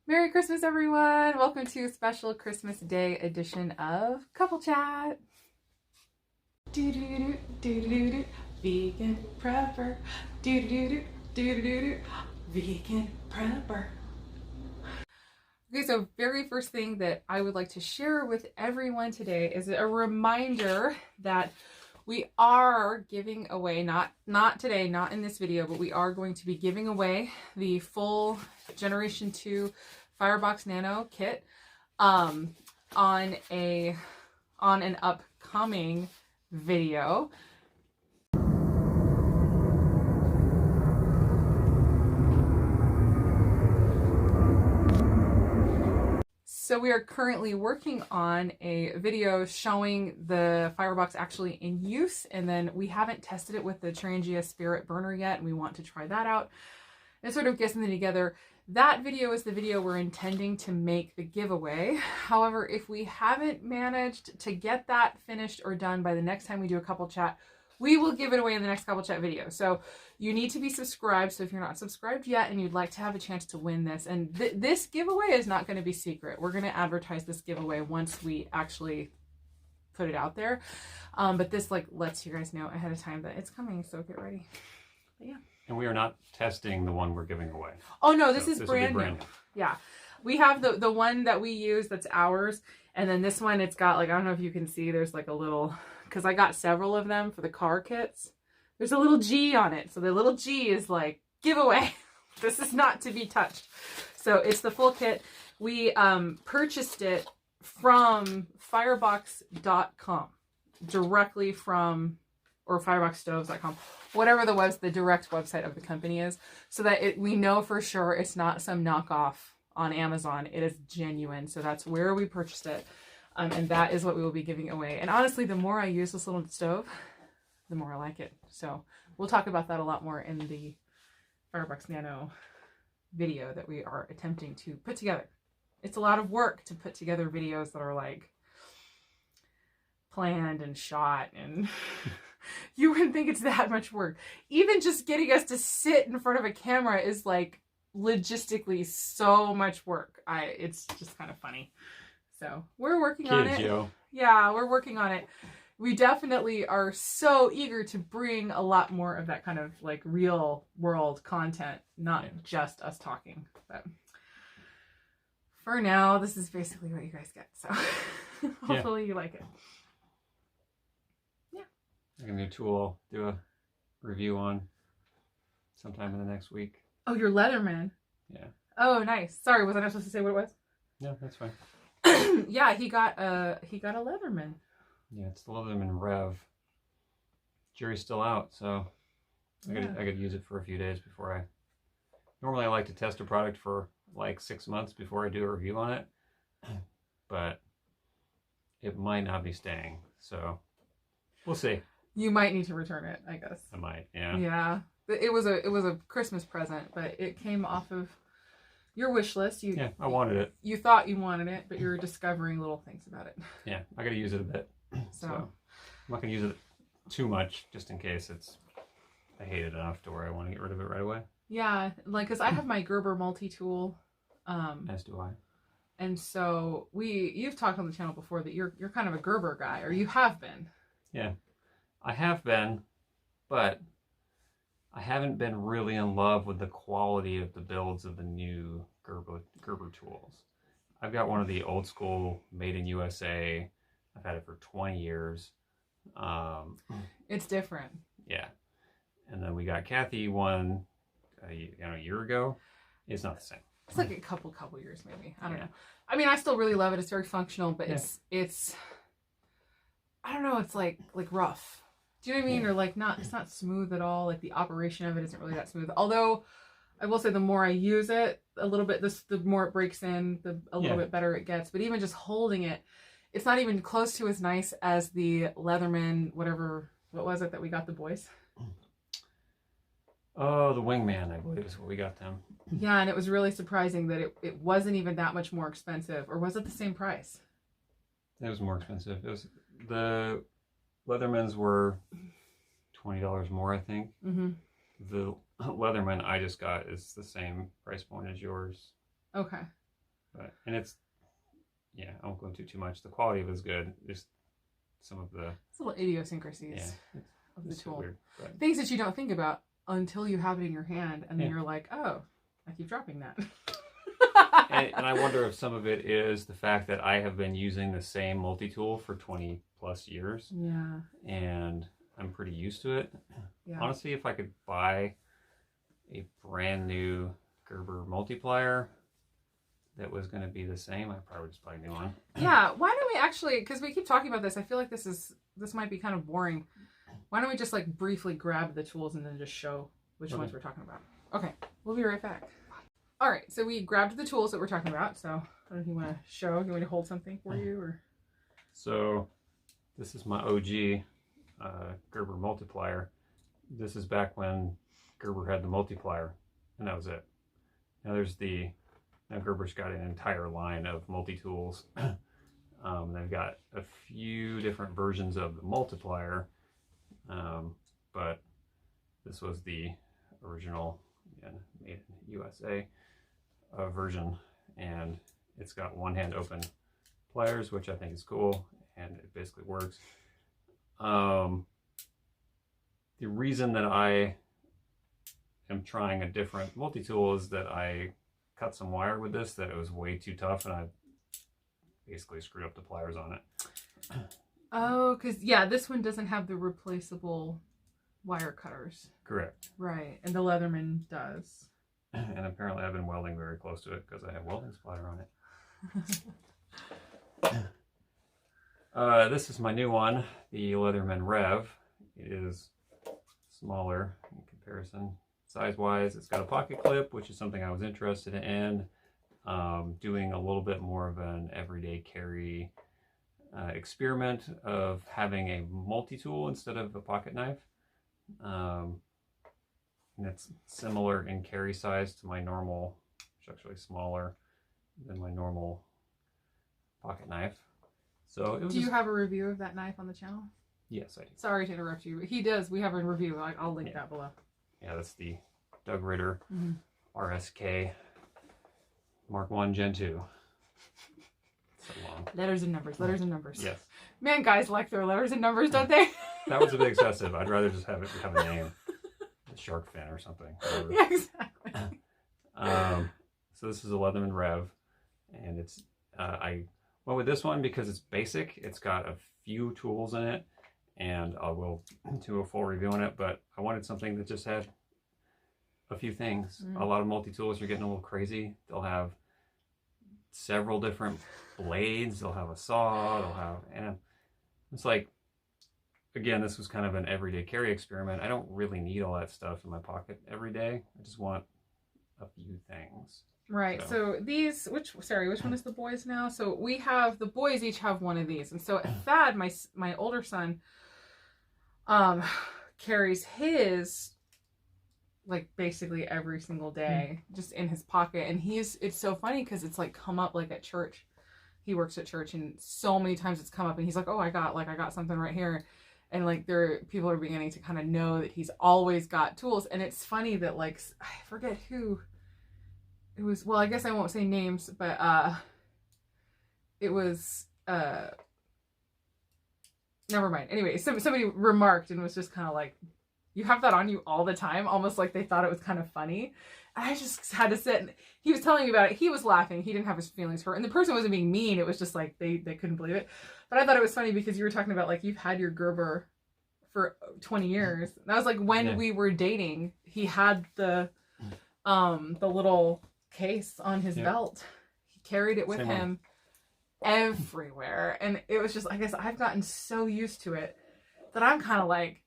Merry Christmas, everyone! Welcome to a special Christmas Day edition of Couple Chat. Do-do-do, do-do-do, vegan prepper. Do-do-do, do-do-do, vegan prepper. Okay, so very first thing that I would like to share with everyone today is a reminder that we are giving away, not today, not in this video, but we are going to be giving away the full Generation 2 Firebox Nano kit on an upcoming video. So we are currently working on a video showing the Firebox actually in use, and then we haven't tested it with the Trangia Spirit burner yet, and we want to try that out and sort of get something together. That video is the video we're intending to make the giveaway. However, if we haven't managed to get that finished or done by the next time we do a couple chat, we will give it away in the next couple chat video. So you need to be subscribed. So if you're not subscribed yet and you'd like to have a chance to win this, and this giveaway is not going to be secret. We're going to advertise this giveaway once we actually put it out there. But this lets you guys know ahead of time that it's coming. So get ready. But yeah. And we are not testing the one we're giving away. Oh no, this is brand new. Yeah. We have the one that we use that's ours. And then this one, it's got I don't know if you can see, there's a little, because I got several of them for the car kits. There's a little G on it. So the little G is giveaway. This is not to be touched. So it's the full kit. We purchased it from firebox.com directly from, or fireboxstoves.com, whatever the direct website of the company is, so that we know for sure it's not some knockoff on Amazon. It is genuine. So that's where we purchased it. And that is what we will be giving away. And honestly, the more I use this little stove, the more I like it. So we'll talk about that a lot more in the Firebox Nano video that we are attempting to put together. It's a lot of work to put together videos that are planned and shot, and you wouldn't think it's that much work. Even just getting us to sit in front of a camera is logistically so much work. It's just kind of funny. So we're working on it. Yo. Yeah, we're working on it. We definitely are so eager to bring a lot more of that kind of real world content, not just us talking. But for now, this is basically what you guys get. So hopefully you like it. Yeah. I got a new tool I'll do a review on sometime in the next week. Oh, your Leatherman. Yeah. Oh, nice. Sorry, was I not supposed to say what it was? No, that's fine. Yeah, he got a Leatherman. Yeah, it's the Leatherman Rev. Jury's still out, so I could use it for a few days before I. Normally, I like to test a product for 6 months before I do a review on it, but it might not be staying, so we'll see. You might need to return it, I guess. I might, yeah. Yeah, it was a Christmas present, but it came off of your wish list. I wanted it. You thought you wanted it, but you're discovering little things about it. Yeah, I got to use it a bit. So I'm not going to use it too much, just in case I hate it enough to where I want to get rid of it right away. Yeah, because I have my Gerber multi-tool. As do I. And so you've talked on the channel before that you're kind of a Gerber guy, or you have been. Yeah, I have been, but I haven't been really in love with the quality of the builds of the new Gerber tools. I've got one of the old school made in USA. I've had it for 20 years. It's different. Yeah. And then we got Kathy one a year ago. It's not the same. It's a couple years maybe. I don't know. I mean, I still really love it. It's very functional, but it's I don't know, it's rough. Do you know what I mean? Or it's not smooth at all. The operation of it isn't really that smooth. Although I will say the more I use it, a little bit, the more it breaks in, a little bit better it gets. But even just holding it, it's not even close to as nice as the Leatherman, what was it that we got the boys? Oh, the Wingman, I believe is what we got them. Yeah, and it was really surprising that it wasn't even that much more expensive. Or was it the same price? It was more expensive. It was the Leathermans were $20 more, I think. Mm-hmm. The Leatherman I just got is the same price point as yours. Okay. And it's, yeah, I won't go into too much. The quality of it is good. Just some of the little idiosyncrasies of the tool. Weird, things that you don't think about until you have it in your hand, and then you're like, oh, I keep dropping that. and I wonder if some of it is the fact that I have been using the same multi-tool for 20 plus years. Yeah. And I'm pretty used to it. Yeah. Honestly, if I could buy a brand new Gerber Multi-Plier that was going to be the same, I'd probably just buy a new one. Yeah. Why don't we actually, because we keep talking about this, I feel like this might be kind of boring. Why don't we just like briefly grab the tools and then just show which ones we're talking about? Okay. We'll be right back. All right. So we grabbed the tools that we're talking about. So I don't know if you want to show, you want me to hold something for you or? So this is my OG Gerber Multi-Plier. This is back when Gerber had the Multi-Plier, and that was it. Now Gerber's got an entire line of multi-tools. They've got a few different versions of the Multi-Plier, but this was the original, again, made in USA version, and it's got one-hand open pliers, which I think is cool, and it basically works. The reason that I am trying a different multi-tool is that I cut some wire with this that it was way too tough, and I basically screwed up the pliers on it. Oh, because yeah, this one doesn't have the replaceable wire cutters. Correct. Right, and the Leatherman does. And apparently I've been welding very close to it because I have welding splatter on it. This is my new one, the Leatherman Rev. It is smaller in comparison size-wise. It's got a pocket clip, which is something I was interested in. Doing a little bit more of an everyday carry experiment of having a multi-tool instead of a pocket knife. And it's similar in carry size to my normal, which is actually smaller than my normal pocket knife. So it was. Do you have a review of that knife on the channel? Yes, I do. Sorry to interrupt you. He does. We have a review. I'll link that below. Yeah, that's the Doug Ritter RSK Mark 1 Gen 2. So long. Letters and numbers. Letters and numbers. Yes. Man, guys like their letters and numbers, don't they? That was a bit excessive. I'd rather just have a name. A shark fin or something. Whatever. Yeah, exactly. So this is a Leatherman Rev, and it's I went with this one because it's basic. It's got a few tools in it, and I will do a full review on it, but I wanted something that just had a few things. A lot of multi-tools are getting a little crazy. They'll have several different blades. They'll have a saw. And it's like, again, this was kind of an everyday carry experiment. I don't really need all that stuff in my pocket every day. I just want a few things. Right. So these, which one is the boys now? So we have, the boys each have one of these. And so Thad, my older son, carries his like basically every single day just in his pocket. And it's so funny because it's like come up like at church. He works at church, and so many times it's come up and he's like, oh, I got something right here. And like people are beginning to kind of know that he's always got tools. And it's funny that like, I forget who it was. Well, I guess I won't say names, but it was, never mind. Anyway, somebody remarked and was just kind of like, you have that on you all the time, almost like they thought it was kind of funny. And I just had to sit, and he was telling me about it. He was laughing. He didn't have his feelings hurt. And the person wasn't being mean. It was just like, they couldn't believe it. But I thought it was funny because you were talking about like, you've had your Gerber for 20 years. And that was like when we were dating, he had the little case on his belt. He carried it with him everywhere. And it was just, I guess I've gotten so used to it that I'm kind of like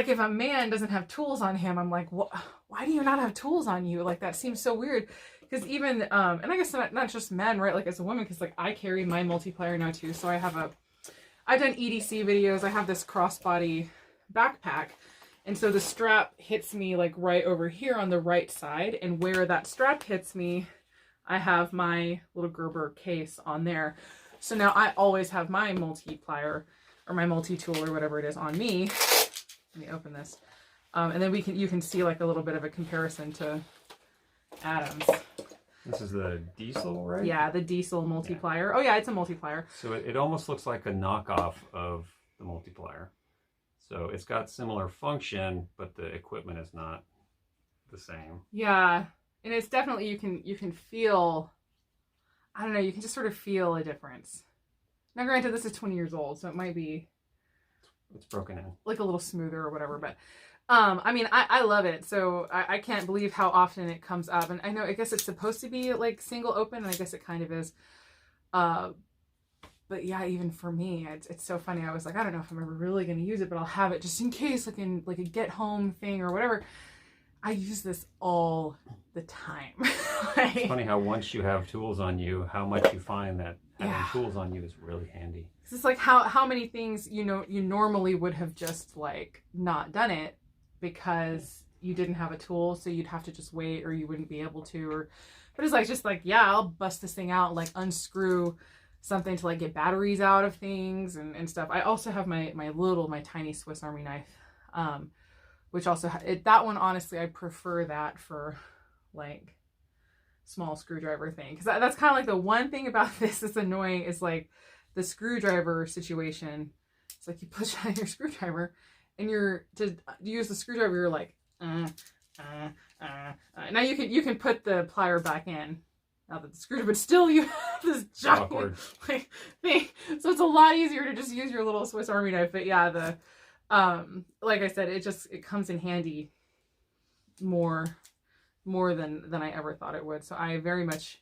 if a man doesn't have tools on him, I'm like, why do you not have tools on you? Like, that seems so weird. Because even, and I guess not just men, right? Like as a woman, because like I carry my Multi-Plier now too. So I've done EDC videos. I have this crossbody backpack. And so the strap hits me like right over here on the right side. And where that strap hits me, I have my little Gerber case on there. So now I always have my Multi-Plier or my multi-tool or whatever it is on me. Let me open this. And then you can see like a little bit of a comparison to Adam's. This is the Diesel, right? Yeah, the Diesel Multi-Plier. Yeah. Oh yeah, it's a Multi-Plier. So it almost looks like a knockoff of the Multi-Plier. So it's got similar function, but the equipment is not the same. Yeah, and it's definitely, you can feel, I don't know, you can just sort of feel a difference. Now granted, this is 20 years old, so it might be, it's broken in, like a little smoother or whatever, but I mean, I love it. So I can't believe how often it comes up. And I know, I guess it's supposed to be like single open, and I guess it kind of is. But yeah, even for me, it's so funny. I was like, I don't know if I'm ever really going to use it, but I'll have it just in case, like in like a get home thing or whatever. I use this all the time. Like, it's funny how once you have tools on you, how much you find that having tools on you is really handy. It's like how many things, you know, you normally would have just like not done it because you didn't have a tool, so you'd have to just wait, or you wouldn't be able to, or, but it's like, just like, yeah, I'll bust this thing out, like unscrew something to like get batteries out of things and stuff. I also have my tiny Swiss Army knife, which also, that one, honestly, I prefer that for like small screwdriver thing. Cause that's kind of like the one thing about this that's annoying is like the screwdriver situation. It's like you push on your screwdriver and to use the screwdriver, you're like, now you can put the plier back in. Now that the screwdriver, but still you have this giant like thing. So it's a lot easier to just use your little Swiss Army knife. But yeah, the like I said, it comes in handy more than I ever thought it would. So I very much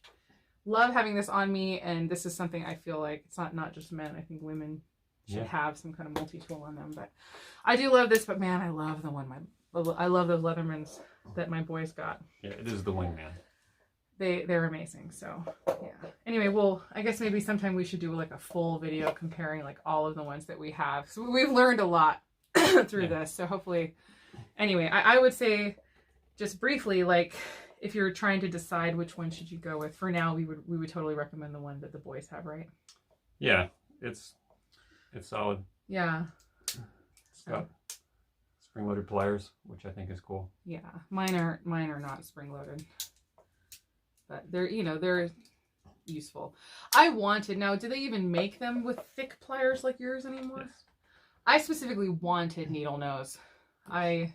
love having this on me, and this is something I feel like it's not just men. I think women should have some kind of multi-tool on them. But I do love this. But man, I love I love those Leathermans that my boys got. Yeah, it is the Wingman. They're amazing. So yeah. Anyway, well, I guess maybe sometime we should do like a full video comparing like all of the ones that we have. So we've learned a lot through this. So hopefully, anyway, I would say just briefly, like if you're trying to decide which one should you go with, for now we would totally recommend the one that the boys have, right? Yeah, it's solid. Yeah. It's got spring-loaded pliers, which I think is cool. Yeah, mine are not spring-loaded. But they're useful. Now, do they even make them with thick pliers like yours anymore? Yes. I specifically wanted needle nose. I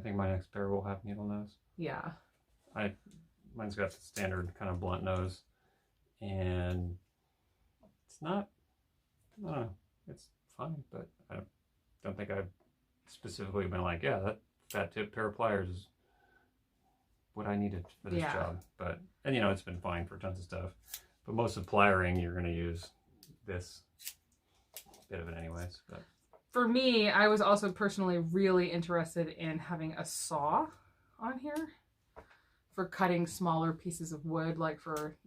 think my next pair will have needle nose. Yeah. Mine's got the standard kind of blunt nose, and it's not, I don't know, it's fine, but I don't think I've specifically been like, yeah, that fat tip pair of pliers is what I needed for this job. But, and it's been fine for tons of stuff, but most of pliering, you're going to use this bit of it anyways. But for me, I was also personally really interested in having a saw on here for cutting smaller pieces of wood, like for,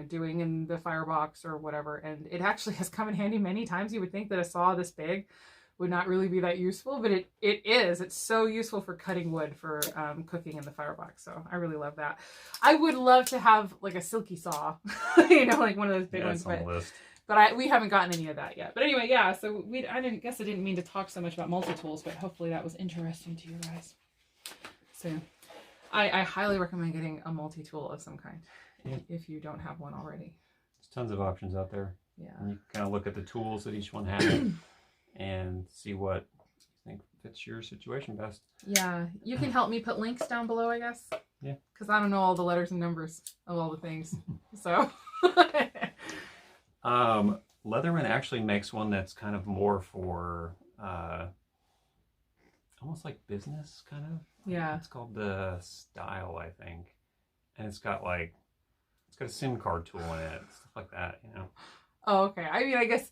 doing in the firebox or whatever. And it actually has come in handy many times. You would think that a saw this big would not really be that useful, but it is. It's so useful for cutting wood for cooking in the firebox. So I really love that. I would love to have like a silky saw, like one of those big ones. But we haven't gotten any of that yet. But anyway, yeah. So I didn't mean to talk so much about multi-tools, but hopefully that was interesting to you guys. So I highly recommend getting a multi-tool of some kind if you don't have one already. There's tons of options out there. Yeah. And you kind of look at the tools that each one has and see what you think fits your situation best. Yeah. You can help me put links down below, I guess. Yeah. Because I don't know all the letters and numbers of all the things. So. Leatherman actually makes one that's kind of more for almost like business kind of. Yeah. It's called the Style, I think. And it's got a SIM card tool in it, stuff like that, Oh, okay. I mean, I guess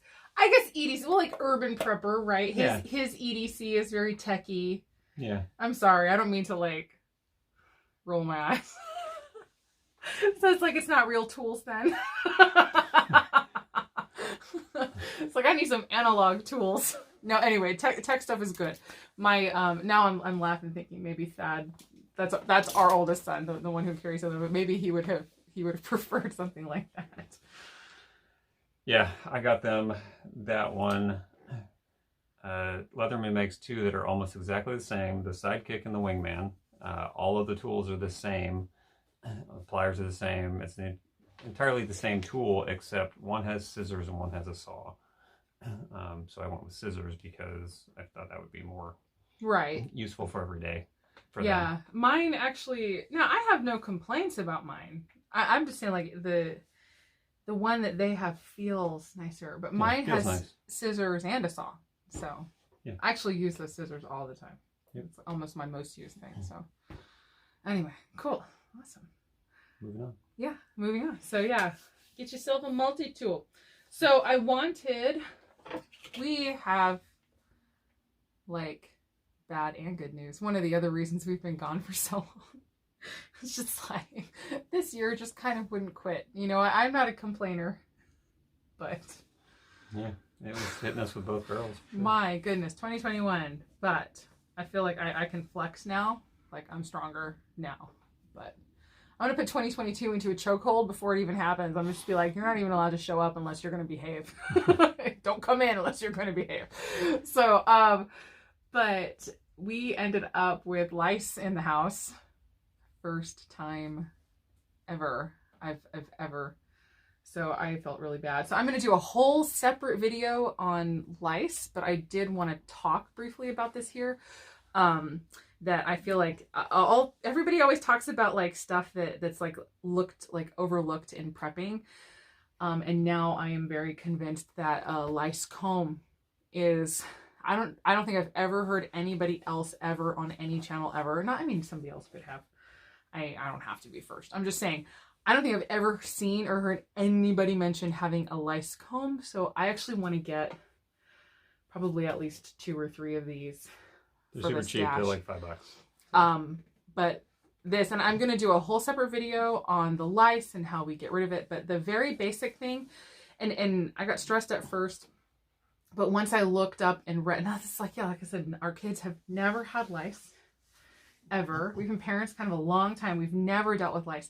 EDC, well, like Urban Prepper, right? His EDC is very techy. Yeah. I'm sorry. I don't mean to like roll my eyes. So it's like, it's not real tools then. It's like, I need some analog tools. No, anyway, tech stuff is good. My now I'm laughing thinking maybe Thad, that's our oldest son, the one who carries them, but maybe he would have preferred something like that. Yeah, I got them that one. Leatherman makes two that are almost exactly the same, the Sidekick and the Wingman. All of the tools are the same, pliers are the same. It's entirely the same tool, except one has scissors and one has a saw. So I went with scissors because I thought that would be more useful for every day. Yeah, mine actually. No, I have no complaints about mine. I'm just saying, like the one that they have feels nicer, but mine has scissors and a saw. So I actually use the scissors all the time. It's almost my most used thing. So anyway, cool, awesome. Moving on. Yeah, moving on. So yeah, get yourself a multi-tool. So we have like bad and good news. One of the other reasons we've been gone for so long. It's just like this year just kind of wouldn't quit. You know, I'm not a complainer, but yeah, it was hitting us with both barrels. Sure. My goodness, 2021. But I feel like I can flex now. Like I'm stronger now. But I'm gonna put 2022 into a chokehold before it even happens. I'm just be like, you're not even allowed to show up unless you're gonna behave. Don't come in unless you're gonna behave. So, but we ended up with lice in the house. First time ever I've ever. So I felt really bad. So I'm going to do a whole separate video on lice, but I did want to talk briefly about this here. That I feel like everybody always talks about like stuff that's like overlooked in prepping. And now I am very convinced that a lice comb is, I don't think I've ever heard anybody else ever on any channel ever. I mean, somebody else could have. I don't have to be first. I'm just saying, I don't think I've ever seen or heard anybody mention having a lice comb. So I actually want to get probably at least 2 or 3 of these. They're super cheap. They're like $5. But this, and I'm going to do a whole separate video on the lice and how we get rid of it. But the very basic thing, and I got stressed at first, but once I looked up and read, and it's like, yeah, like I said, our kids have never had lice. Ever. We've been parents kind of a long time. We've never dealt with lice.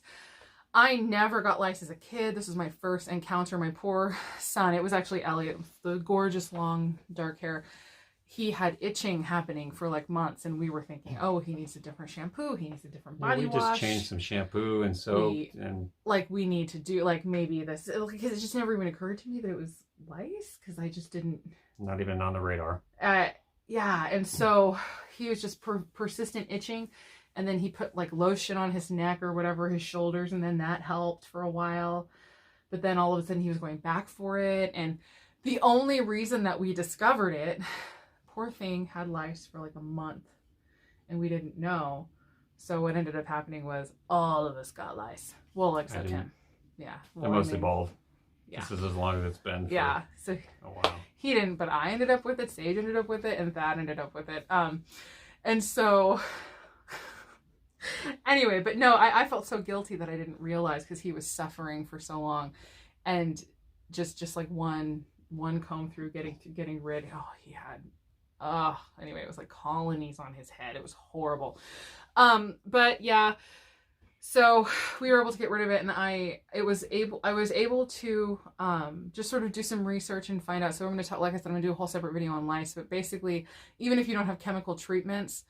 I never got lice as a kid. This was my first encounter. My poor son, it was actually Elliot, the gorgeous long dark hair. He had itching happening for like months, and we were thinking, oh, he needs a different shampoo. He needs a different body wash. We just changed some shampoo and soap. We need to do like maybe this, because it just never even occurred to me that it was lice, because I just didn't. Not even on the radar. Yeah, and so he was just persistent itching, and then he put like lotion on his neck or whatever, his shoulders, and then that helped for a while. But then all of a sudden he was going back for it, and the only reason that we discovered it, poor thing had lice for like a month, and we didn't know. So what ended up happening was all of us got lice. Well, except him. Yeah. Well, I'm mostly bald. Yeah. This is as long as it's been for so a while. He didn't, but I ended up with it, Sage ended up with it, and Thad ended up with it. And so, anyway, but no, I felt so guilty that I didn't realize, because he was suffering for so long. And just like one comb through getting rid, he had, anyway, it was like colonies on his head. It was horrible. But yeah. So we were able to get rid of it, and I was able to just sort of do some research and find out. So I'm going to talk, like I said, I'm going to do a whole separate video on lice. But basically, even if you don't have chemical treatments,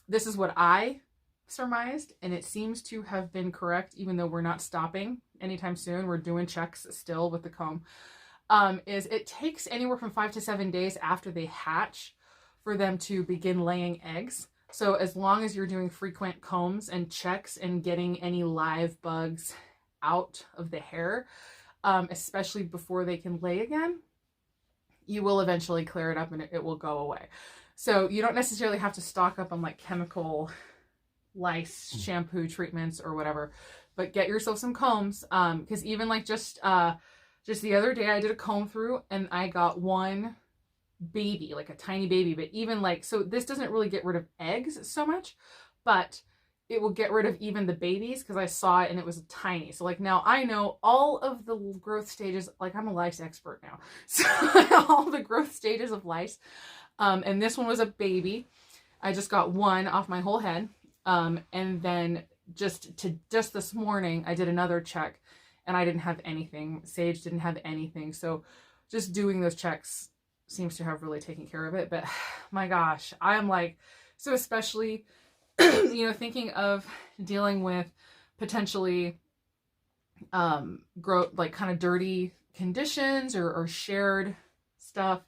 this is what I surmised, and it seems to have been correct. Even though we're not stopping anytime soon, we're doing checks still with the comb. Is it takes anywhere from 5 to 7 days after they hatch for them to begin laying eggs. So as long as you're doing frequent combs and checks and getting any live bugs out of the hair, especially before they can lay again, you will eventually clear it up and it will go away. So you don't necessarily have to stock up on like chemical lice shampoo treatments or whatever, but get yourself some combs. Because even like just the other day I did a comb through and I got one baby, like a tiny baby, but even like, so this doesn't really get rid of eggs so much, but it will get rid of even the babies, because I saw it and it was tiny. So like now I know all of the growth stages, like I'm a lice expert now. So all the growth stages of lice. And this one was a baby. I just got one off my whole head. And then just this morning I did another check and I didn't have anything. Sage didn't have anything. So just doing those checks seems to have really taken care of it. But my gosh, I'm like, so especially, you know, thinking of dealing with potentially grow like kind of dirty conditions or shared stuff.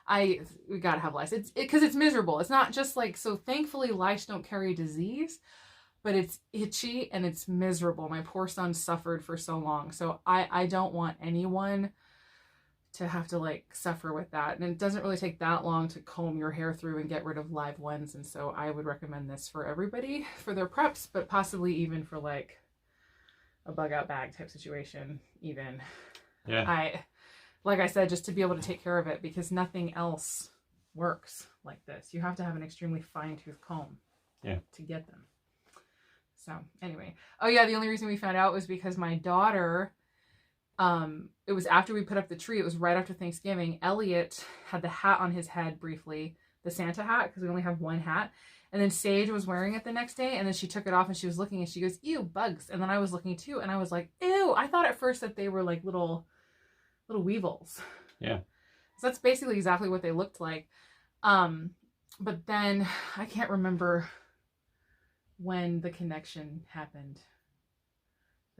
We gotta have lice. Because it's miserable. It's not just like, so thankfully lice don't carry disease, but it's itchy and it's miserable. My poor son suffered for so long. So I don't want anyone to have to like suffer with that. And it doesn't really take that long to comb your hair through and get rid of live ones. And so I would recommend this for everybody for their preps, but possibly even for like a bug out bag type situation even. Yeah. Like I said, just to be able to take care of it, because nothing else works like this. You have to have an extremely fine-tooth comb to get them. So anyway. Oh yeah, the only reason we found out was because my daughter, it was after we put up the tree. It was right after Thanksgiving. Elliot had the hat on his head briefly, the Santa hat, because we only have one hat. And then Sage was wearing it the next day, and then she took it off and she was looking and she goes, ew, bugs. And then I was looking too, and I was like, ew. I thought at first that they were like little weevils. Yeah. So that's basically exactly what they looked like. But then I can't remember when the connection happened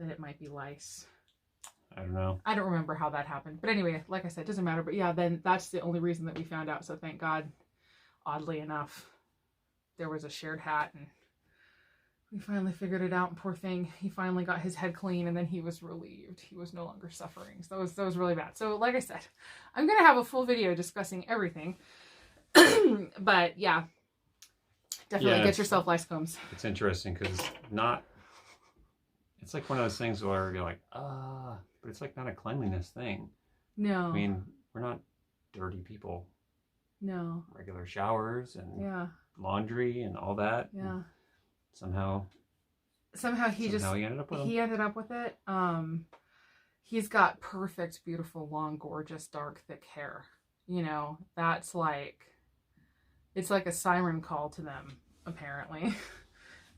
that it might be lice. I don't know. I don't remember how that happened. But anyway, like I said, it doesn't matter. But yeah, then that's the only reason that we found out. So thank God, oddly enough, there was a shared hat, and we finally figured it out. And poor thing, he finally got his head clean, and then he was relieved. He was no longer suffering. So that was really bad. So like I said, I'm going to have a full video discussing everything. But yeah, definitely get yourself lice combs. It's interesting because it's like one of those things where you're like, but it's like not a cleanliness thing. No. I mean, we're not dirty people. No. Regular showers and laundry and all that. Yeah. Somehow he ended up with it. He's got perfect, beautiful, long, gorgeous, dark, thick hair. You know, that's like, it's like a siren call to them, apparently.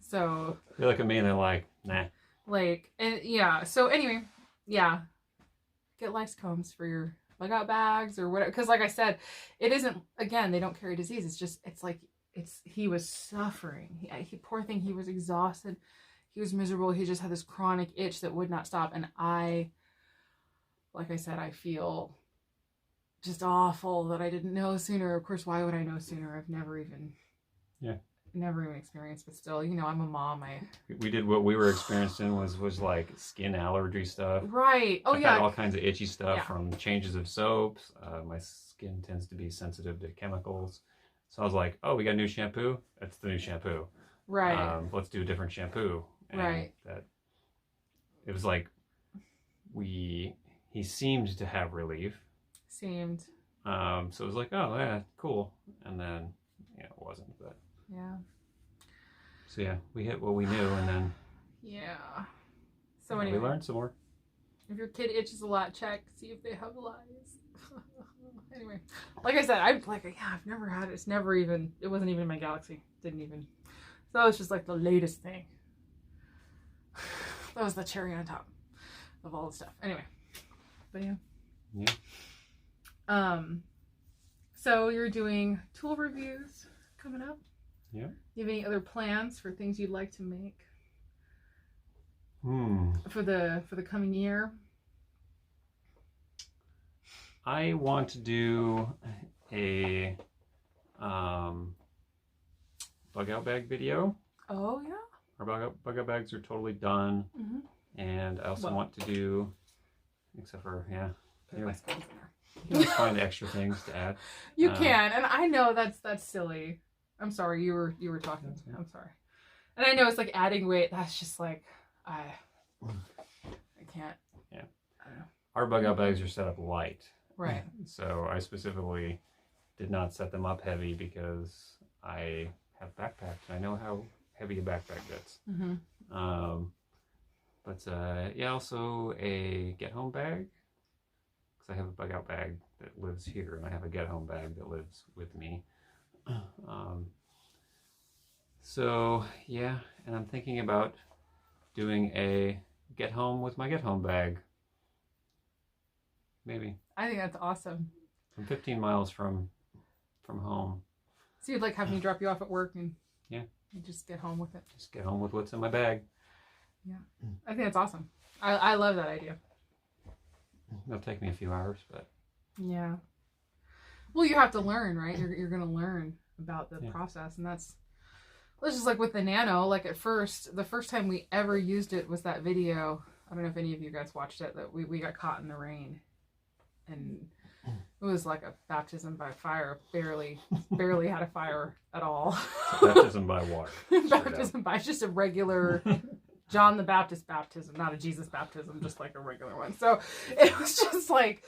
So they look at me and they're like, nah. Like, and yeah. So anyway, yeah, get lice combs for your bug out bags or whatever. Because like I said, it isn't, again, they don't carry disease. It's just, he was suffering. He poor thing, he was exhausted. He was miserable. He just had this chronic itch that would not stop. And like I said, I feel just awful that I didn't know sooner. Of course, why would I know sooner? I've never even experienced, but still, you know, I'm a mom. We did what we were experiencing was like skin allergy stuff. Right. Oh, I've had all kinds of itchy stuff from changes of soaps. My skin tends to be sensitive to chemicals. So I was like, oh, we got a new shampoo? That's the new shampoo. Right. Let's do a different shampoo. And it was like he seemed to have relief. So it was like, oh yeah, cool. And then it wasn't, but yeah. So yeah, we hit what we knew, and then so anyway, we learned some more. If your kid itches a lot, check, see if they have lice. Anyway, like I said, I've never had it. It wasn't even in my galaxy. Didn't even. So that was just like the latest thing. That was the cherry on top of all the stuff. Anyway, but yeah. So you're doing tool reviews coming up. Yeah. You have any other plans for things you'd like to make? For the coming year? I want to do a bug out bag video. Oh yeah. Our bug out bags are totally done, and I also want to do, except for you can always find extra things to add. You can, and I know that's silly. I'm sorry, you were talking. I'm sorry. And I know it's like adding weight. That's just like I can't. Yeah. I don't know. Our bug out bags are set up light. Right. So I specifically did not set them up heavy because I have backpacks. I know how heavy a backpack gets. Also a get home bag, because I have a bug out bag that lives here, and I have a get home bag that lives with me. And I'm thinking about doing a get home with my get home bag. Maybe. I think that's awesome. I'm 15 miles from home. So you'd like have me drop you off at work and you just get home with it. Just get home with what's in my bag. Yeah. I think that's awesome. I love that idea. It'll take me a few hours, but. Yeah. Well, you have to learn, right? You're going to learn about the process, and that's just like with the Nano. Like at first, the first time we ever used it was that video. I don't know if any of you guys watched it, that we got caught in the rain, and it was like a baptism by fire. Barely had a fire at all. Baptism by water. Baptism by just a regular John the Baptist baptism, not a Jesus baptism, just like a regular one. So it was just like,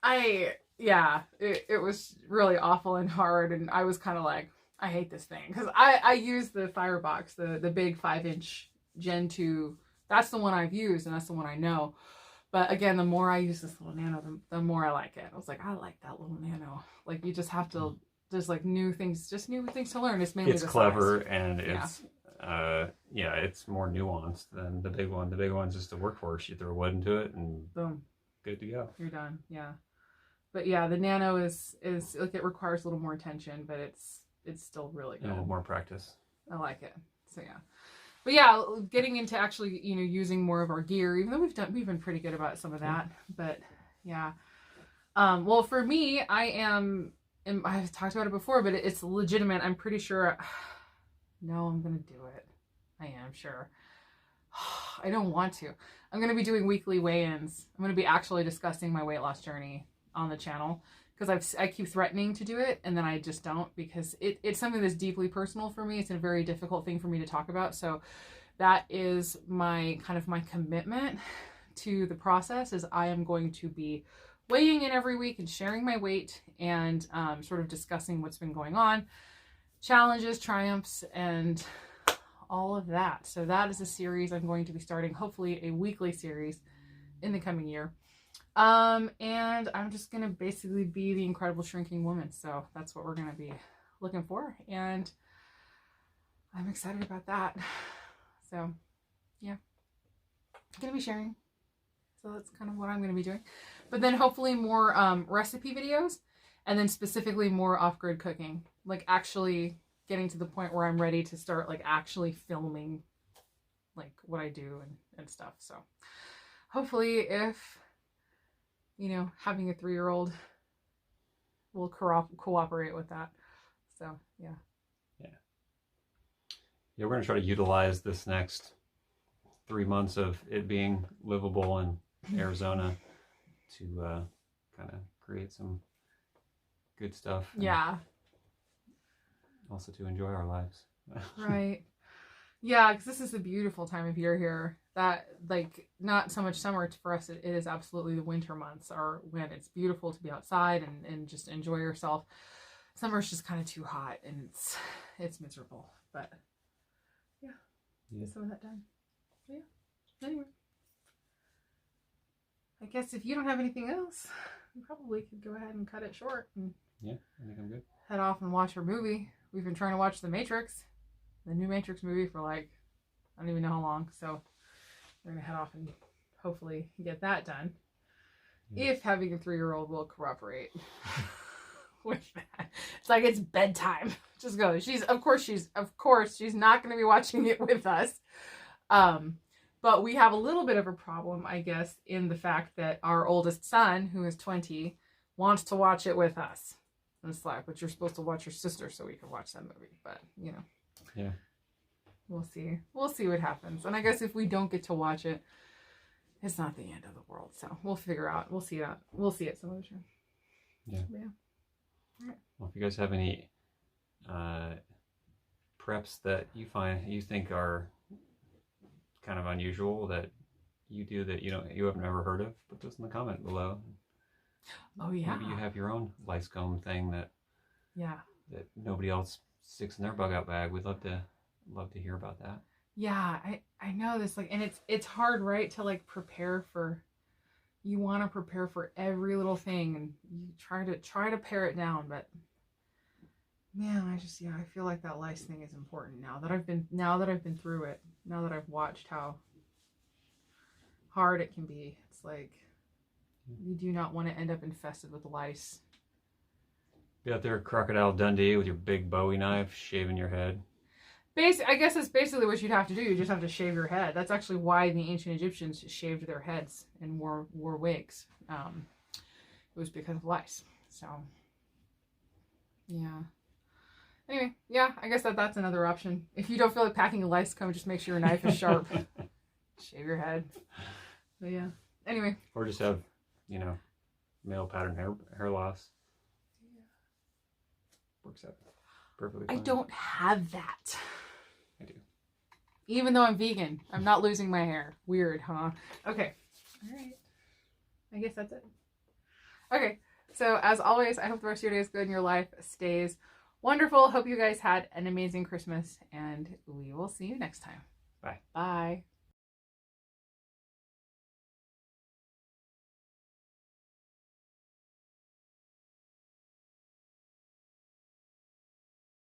it was really awful and hard. And I was kind of like, I hate this thing. Because I use the Firebox, the big 5-inch Gen 2. That's the one I've used, and that's the one I know. But again, the more I use this little Nano, the more I like it. I was like, I like that little Nano. Like, you just have to, there's like new things to learn. It's mainly it's the clever, size. And it's, it's more nuanced than the big one. The big one's just a workhorse. You throw wood into it and boom, good to go. You're done. Yeah. But yeah, the Nano is like, it requires a little more attention, but it's still really good. And a little more practice. I like it. So yeah. But yeah, getting into actually, using more of our gear, even though we've been pretty good about some of that. But yeah. Well, for me, and I've talked about it before, but it's legitimate. I'm pretty sure. No, I'm going to do it. I am sure. I don't want to. I'm going to be doing weekly weigh-ins. I'm going to be actually discussing my weight loss journey on the channel, because I keep threatening to do it, and then I just don't, because it's something that's deeply personal for me. It's a very difficult thing for me to talk about. So that is my commitment to the process, is I am going to be weighing in every week and sharing my weight and sort of discussing what's been going on, challenges, triumphs, and all of that. So that is a series I'm going to be starting, hopefully a weekly series in the coming year. And I'm just going to basically be the incredible shrinking woman. So that's what we're going to be looking for. And I'm excited about that. So yeah, I'm going to be sharing. So that's kind of what I'm going to be doing. But then hopefully more recipe videos, and then specifically more off-grid cooking, like actually getting to the point where I'm ready to start like actually filming like what I do and stuff. So hopefully, if having a 3-year-old will cooperate with that. So yeah. Yeah, we're going to try to utilize this next 3 months of it being livable in Arizona to kind of create some good stuff. Yeah. Also to enjoy our lives. Right. Yeah, because this is a beautiful time of year here. That, like, not so much summer for us, it is absolutely the winter months are when it's beautiful to be outside and just enjoy yourself. Summer's just kind of too hot and it's miserable. But yeah, get some of that done. So, yeah. Anyway, I guess if you don't have anything else, we probably could go ahead and cut it short. And yeah, I think I'm good. Head off and watch our movie. We've been trying to watch The Matrix, the new Matrix movie, for like, I don't even know how long. So we're going to head off and hopefully get that done. Yeah. If having a 3-year-old will cooperate with that. It's like, it's bedtime. Just go. Of course she's not going to be watching it with us. But we have a little bit of a problem, I guess, in the fact that our oldest son, who is 20, wants to watch it with us. And it's like, but you're supposed to watch your sister so we can watch that movie. But, Yeah. We'll see. We'll see what happens. And I guess if we don't get to watch it, it's not the end of the world. So we'll figure out. We'll see that. We'll see it some other time. Yeah. But yeah. All right. Well, if you guys have any preps that you think are kind of unusual that you do that you have never heard of, put those in the comment below. Oh yeah. Maybe you have your own lice comb thing that nobody else sticks in their bug out bag. We'd love to hear about that. Yeah, I know this, like, and it's hard, right, to like prepare for. You want to prepare for every little thing, and you try to pare it down, but man, I feel like that lice thing is important now that I've been through it. Now that I've watched how hard it can be, it's like you do not want to end up infested with lice. Be out there, Crocodile Dundee, with your big Bowie knife, shaving your head. I guess that's basically what you'd have to do. You just have to shave your head. That's actually why the ancient Egyptians shaved their heads and wore wigs. It was because of lice. So, yeah. Anyway, yeah, I guess that's another option. If you don't feel like packing a lice comb, just make sure your knife is sharp. Shave your head. But yeah. Anyway. Or just have, male pattern hair loss. Yeah. Works out perfectly fine. I don't have that. I do. Even though I'm vegan, I'm not losing my hair. Weird, huh? Okay. All right. I guess that's it. Okay. So as always, I hope the rest of your day is good and your life stays wonderful. Hope you guys had an amazing Christmas, and we will see you next time. Bye. Bye.